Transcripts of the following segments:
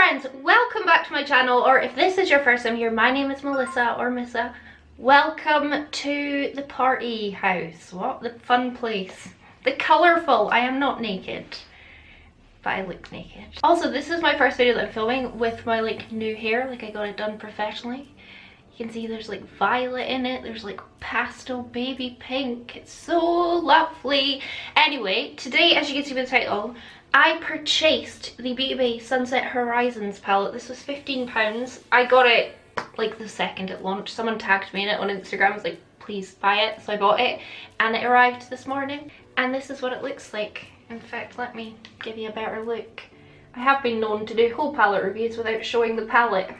friends, welcome back to my channel, or if this is your first time here, my name is Melissa or Missa. Welcome to the party house. What? The fun place. The colourful. I am not naked, but I look naked. Also, this is my first video that I'm filming with my like new hair. Like, I got it done professionally. You can see there's like violet in it, there's like pastel baby pink. It's so lovely. Anyway, today, as you can see by the title, I purchased the Beauty Bay Sunset Horizons palette. This was £15. I got it like the second it launched. Someone tagged me in it on Instagram, was like, please buy it. So I bought it and it arrived this morning. And this is what it looks like. In fact, let me give you a better look. I have been known to do whole palette reviews without showing the palette.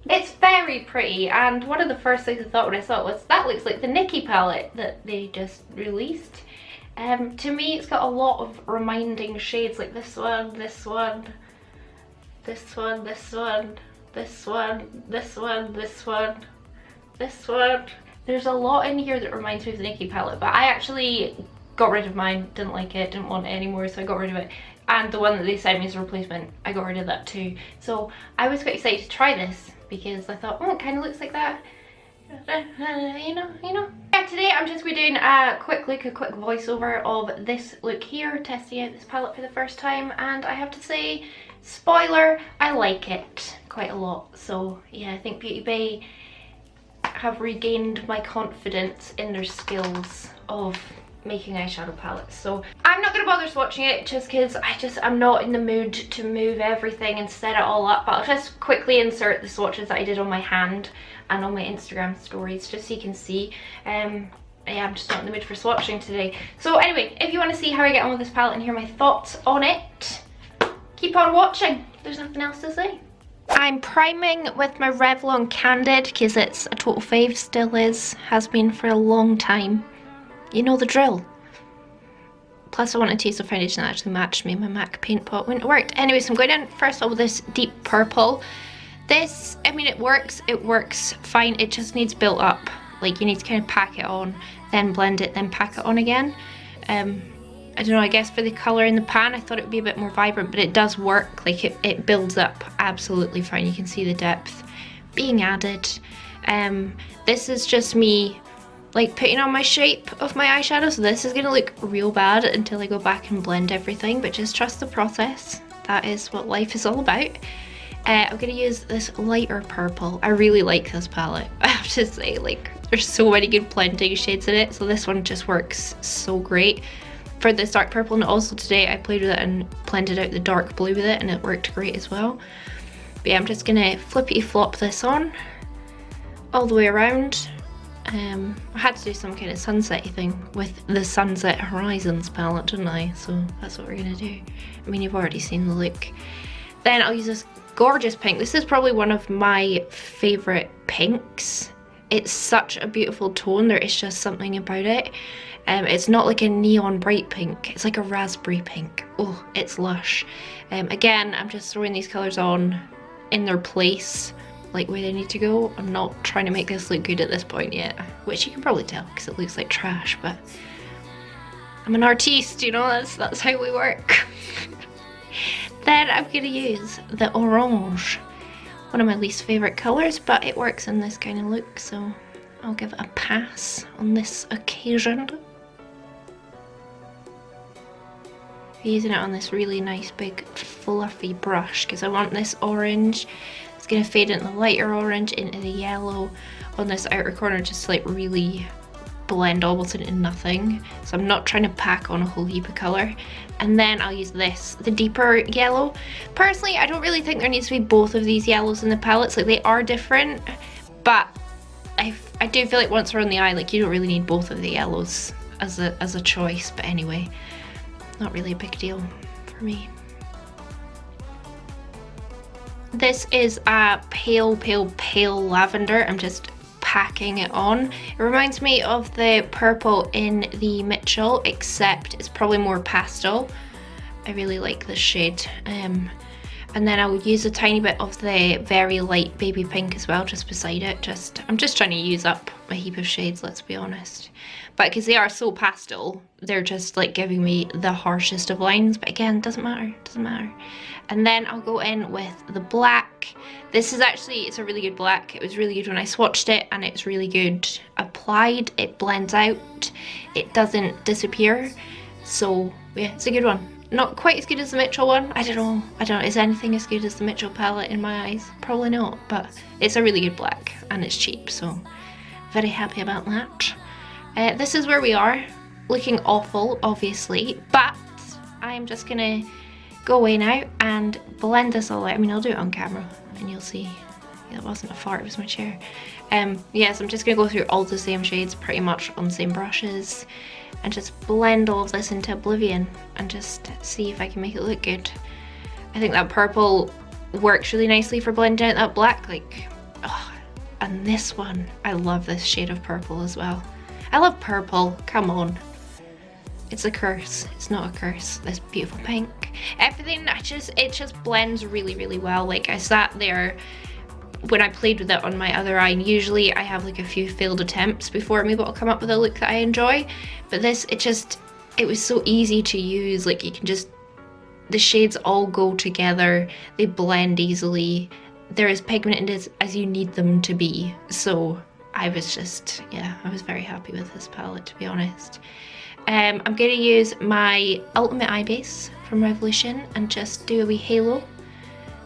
It's very pretty, and one of the first things I thought when I saw it was, that looks like the Nikki palette that they just released. To me, it's got a lot of reminding shades, like this one, this one, this one, this one, this one, this one, this one, this one. There's a lot in here that reminds me of the Nikki palette, but I actually got rid of mine, didn't like it, didn't want it anymore, so I got rid of it. And the one that they sent me as a replacement, I got rid of that too. So I was quite excited to try this because I thought, oh, it kind of looks like that. You know. Yeah, today I'm just going to be doing a quick voiceover of this look here, testing out this palette for the first time, and I have to say, spoiler, I like it quite a lot. So yeah, I think Beauty Bay have regained my confidence in their skills of making eyeshadow palettes. So I'm not going to bother swatching it just because I'm not in the mood to move everything and set it all up, but I'll just quickly insert the swatches that I did on my hand and on my Instagram stories just so you can see. Yeah, I'm just not in the mood for swatching today. So anyway, if you want to see how I get on with this palette and hear my thoughts on it, keep on watching. There's nothing else to say. I'm priming with my Revlon Candid because it's a total fave, still is, has been for a long time. You know the drill. Plus I wanted to use a foundation that actually matched me. My MAC paint pot wouldn't have worked. Anyway, so I'm going in first of all with this deep purple. This, I mean, it works fine. It just needs built up. Like, you need to kind of pack it on, then blend it, then pack it on again. I don't know, I guess for the colour in the pan, I thought it would be a bit more vibrant, but it does work. Like, it builds up absolutely fine. You can see the depth being added. This is just me like putting on my shape of my eyeshadow, so this is gonna look real bad until I go back and blend everything, but just trust the process. That is what life is all about. I'm gonna use this lighter purple. I really like this palette, I have to say. Like, there's so many good blending shades in it, so this one just works so great for this dark purple. And also today I played with it and blended out the dark blue with it and it worked great as well. But yeah, I'm just gonna flippity flop this on all the way around. I had to do some kind of sunset-y thing with the Sunset Horizons palette, didn't I? So that's what we're gonna do. I mean, you've already seen the look. Then I'll use this gorgeous pink. This is probably one of my favourite pinks. It's such a beautiful tone. There is just something about it. It's not like a neon bright pink. It's like a raspberry pink. Oh, it's lush. Again, I'm just throwing these colours on in their place, like where they need to go. I'm not trying to make this look good at this point yet, which you can probably tell because it looks like trash, but I'm an artiste, you know, that's how we work. Then I'm gonna use the orange, one of my least favourite colours, but it works in this kind of look, so I'll give it a pass on this occasion. Using it on this really nice big fluffy brush because I want this orange. It's gonna fade into the lighter orange, into the yellow on this outer corner, just to like really blend almost into nothing. So I'm not trying to pack on a whole heap of colour. And then I'll use this, the deeper yellow. Personally, I don't really think there needs to be both of these yellows in the palettes. Like, they are different, but I do feel like once we're on the eye, like, you don't really need both of the yellows as a choice. But anyway, not really a big deal for me. This is a pale lavender. I'm just packing it on. It reminds me of the purple in the Mitchell, except it's probably more pastel. I really like this shade. And then I'll use a tiny bit of the very light baby pink as well, just beside it. I'm just trying to use up a heap of shades, let's be honest. But because they are so pastel, they're just like giving me the harshest of lines. But again, doesn't matter, doesn't matter. And then I'll go in with the black. This is actually, it's a really good black. It was really good when I swatched it, and it's really good applied. It blends out, it doesn't disappear. So yeah, it's a good one. Not quite as good as the Mitchell one. I don't know, is anything as good as the Mitchell palette in my eyes? Probably not, but it's a really good black and it's cheap, so very happy about that. This is where we are, looking awful obviously, but I'm just gonna go away now and blend this all out. I mean, I'll do it on camera and you'll see. It wasn't a fart, it was my chair. Yes, I'm just gonna go through all the same shades pretty much on the same brushes and just blend all of this into oblivion and just see if I can make it look good. I think that purple works really nicely for blending out that black, like, oh, and this one, I love this shade of purple as well. I love purple, come on. It's a curse, it's not a curse. This beautiful pink. Everything, it just blends really, really well. Like, I sat there when I played with it on my other eye, and usually I have like a few failed attempts before I'm able to come up with a look that I enjoy. But this, it was so easy to use. Like, you can just, the shades all go together, they blend easily. They're as pigmented as you need them to be. So I was just, yeah, I was very happy with this palette, to be honest. I'm going to use my Ultimate Eye Base from Revolution and just do a wee halo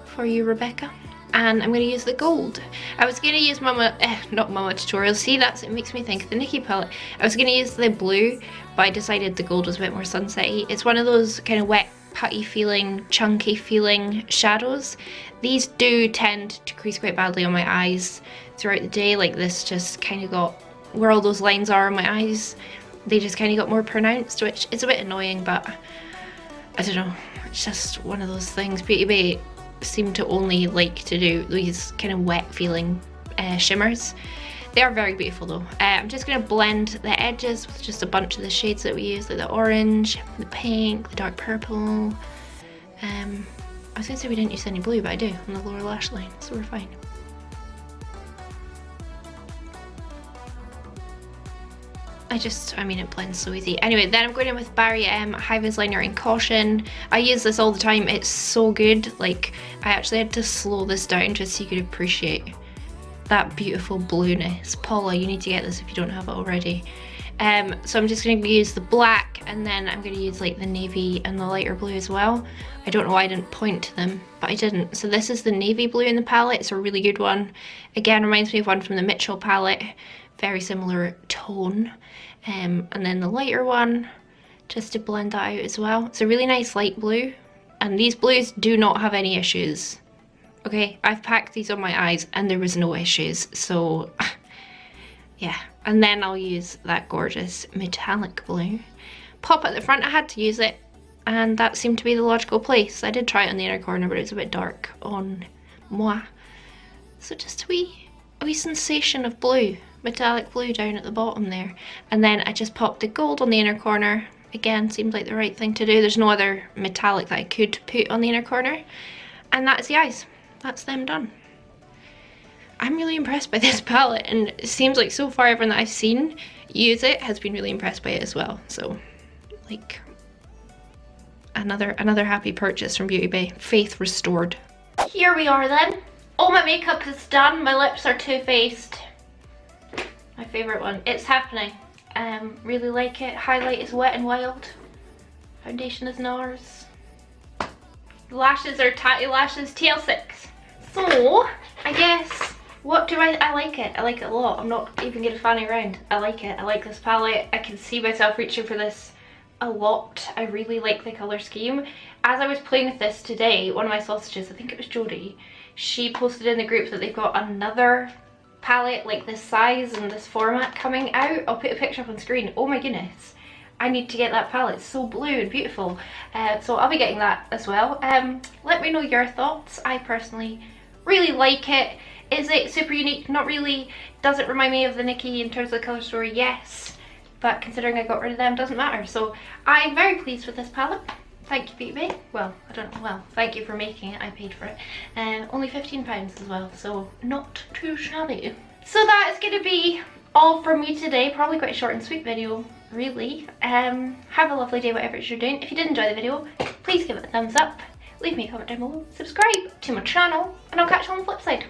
for you, Rebecca. And I'm going to use the gold. I was going to use not Mama Tutorial, see, it makes me think, the Nikki palette. I was going to use the blue, but I decided the gold was a bit more sunsetty. It's one of those kind of wet, putty feeling, chunky feeling shadows. These do tend to crease quite badly on my eyes throughout the day. Like, this just kind of got, where all those lines are on my eyes, they just kind of got more pronounced, which is a bit annoying, but I don't know, it's just one of those things. Beauty Bay seem to only like to do these kind of wet feeling shimmers. They are very beautiful though. I'm just going to blend the edges with just a bunch of the shades that we use, like the orange, the pink, the dark purple. I was going to say we didn't use any blue, but I do on the lower lash line, so we're fine. I mean, it blends so easy. Anyway, then I'm going in with Barry M High Vis Liner in Caution. I use this all the time, it's so good. Like, I actually had to slow this down just so you could appreciate that beautiful blueness. Paula, you need to get this if you don't have it already. So I'm just going to use the black, and then I'm going to use like the navy and the lighter blue as well. I don't know why I didn't point to them, but I didn't. So this is the navy blue in the palette. It's a really good one. Again, reminds me of one from the Mitchell palette. Very similar tone. And then the lighter one, just to blend that out as well. It's a really nice light blue, and these blues do not have any issues. Okay, I've packed these on my eyes and there was no issues, so yeah. And then I'll use that gorgeous metallic blue. Pop at the front, I had to use it, and that seemed to be the logical place. I did try it on the inner corner, but it was a bit dark on moi. So just a wee sensation of blue. Metallic blue down at the bottom there, and then I just popped the gold on the inner corner. Again, seemed like the right thing to do. There's no other metallic that I could put on the inner corner, and that's the eyes. That's them done. I'm really impressed by this palette, and it seems like so far everyone that I've seen use it has been really impressed by it as well. So, like, another happy purchase from Beauty Bay. Faith restored. Here we are then. All my makeup is done. My lips are Too Faced. My favourite one. It's happening. Really like it. Highlight is Wet n Wild. Foundation is Nars. Lashes are Tatty Lashes TL6. So, I guess, what do I like it. I like it a lot. I'm not even going to fanny around. I like it. I like this palette. I can see myself reaching for this a lot. I really like the colour scheme. As I was playing with this today, one of my sausages, I think it was Jodie, she posted in the group that they've got another palette like this size and this format coming out. I'll put a picture up on screen. Oh my goodness, I need to get that palette. It's so blue and beautiful. So I'll be getting that as well. Let me know your thoughts. I personally really like it. Is it super unique? Not really. Does it remind me of the Nikki in terms of the colour story? Yes, but considering I got rid of them, doesn't matter. So I'm very pleased with this palette. Thank you, baby. Well, I don't know. Well, thank you for making it. I paid for it. Only £15 as well, so not too shabby. So that is going to be all from me today. Probably quite a short and sweet video, really. Have a lovely day, whatever it is you're doing. If you did enjoy the video, please give it a thumbs up. Leave me a comment down below. Subscribe to my channel, and I'll catch you on the flip side.